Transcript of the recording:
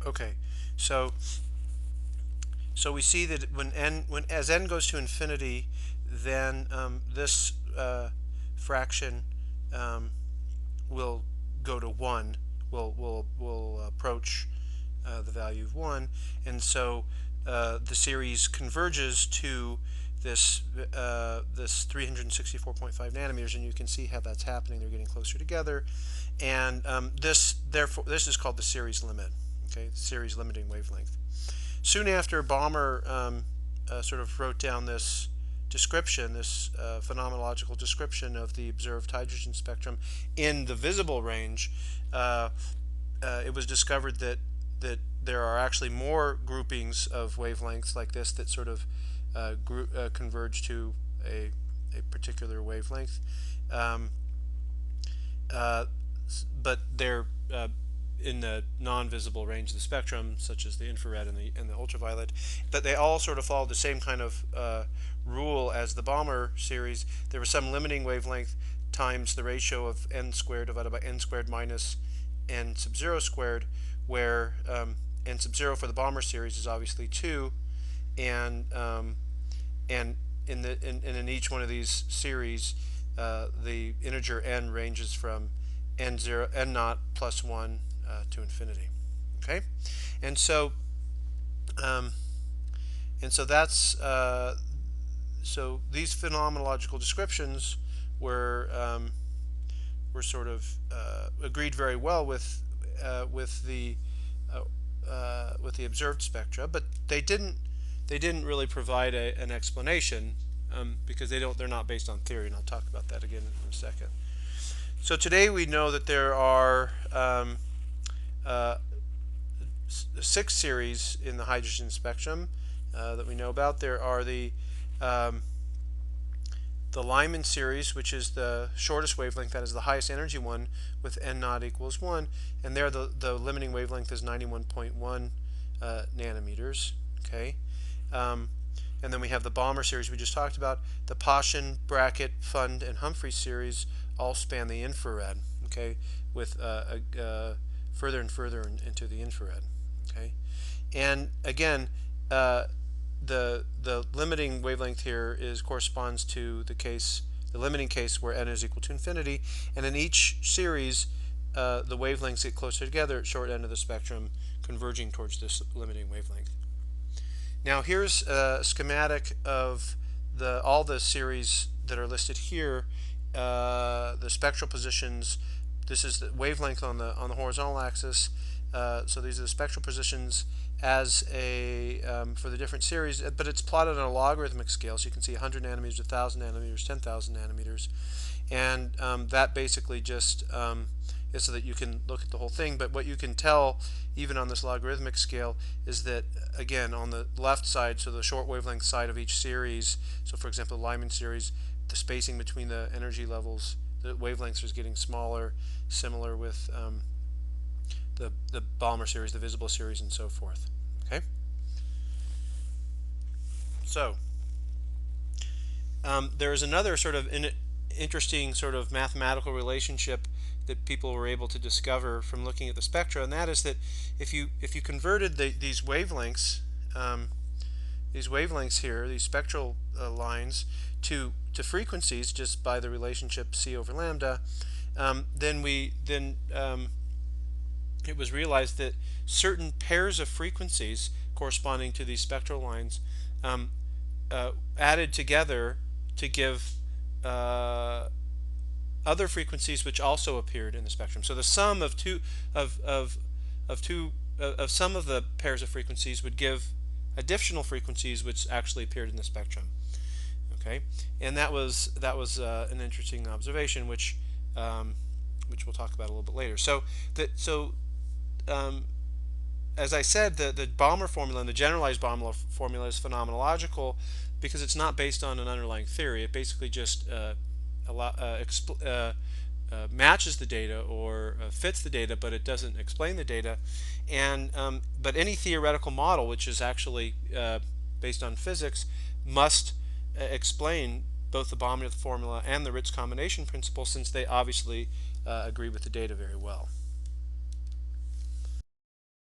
Okay, so we see that as n goes to infinity, then this fraction will go to 1. Will approach the value of 1, and so the series converges to this 364.5 nanometers, and you can see how that's happening. They're getting closer together, and this is called the series limit. Okay, series limiting wavelength. Soon after, Balmer sort of wrote down this description, this phenomenological description of the observed hydrogen spectrum in the visible range. It was discovered that there are actually more groupings of wavelengths like this that sort of converge to a particular wavelength, but they're in the non-visible range of the spectrum, such as the infrared and the ultraviolet. But they all sort of follow the same kind of rule as the Balmer series. There was some limiting wavelength times the ratio of n squared divided by n squared minus n sub 0 squared, where n sub 0 for the Balmer series is obviously 2, and in each one of these series, the integer n ranges from n naught plus 1 to infinity. Okay, and so that's so these phenomenological descriptions were sort of agreed very well with the observed spectra, but they didn't really provide an explanation because they're not based on theory, and I'll talk about that again in a second. So today we know that there are 6 series in the hydrogen spectrum that we know about. There are the Lyman series, which is the shortest wavelength, that is the highest energy one, with n naught equals 1, and there the limiting wavelength is 91.1 nanometers. Okay, and then we have the Balmer series we just talked about. The Paschen, Brackett, Fund, and Humphrey series all span the infrared. Okay, with further and further into the infrared. Okay, and again, the limiting wavelength here corresponds to the limiting case where n is equal to infinity, and in each series the wavelengths get closer together at short end of the spectrum, converging towards this limiting wavelength. Now here's a schematic of all the series that are listed here, the spectral positions. This is the wavelength on the horizontal axis. So these are the spectral positions as for the different series, but it's plotted on a logarithmic scale. So you can see 100 nanometers, 1,000 nanometers, 10,000 nanometers, and that basically just is so that you can look at the whole thing. But what you can tell, even on this logarithmic scale, is that again on the left side, so the short wavelength side of each series. So for example, the Lyman series, the spacing between the energy levels, the wavelengths is getting smaller, similar with the Balmer series, the visible series, and so forth. Okay. So there is another sort of interesting sort of mathematical relationship that people were able to discover from looking at the spectra, and that is that if you converted these wavelengths here, these spectral lines, to frequencies just by the relationship c over lambda, then it was realized that certain pairs of frequencies corresponding to these spectral lines added together to give other frequencies which also appeared in the spectrum. So the sum of some of the pairs of frequencies would give additional frequencies which actually appeared in the spectrum. Okay, and that was an interesting observation, which we'll talk about a little bit later. As I said, the Balmer formula and the generalized Balmer formula is phenomenological because it's not based on an underlying theory. It basically just matches the data or fits the data, but it doesn't explain the data. And but any theoretical model, which is actually based on physics, must explain both the Balmer formula and the Ritz combination principle, since they obviously agree with the data very well.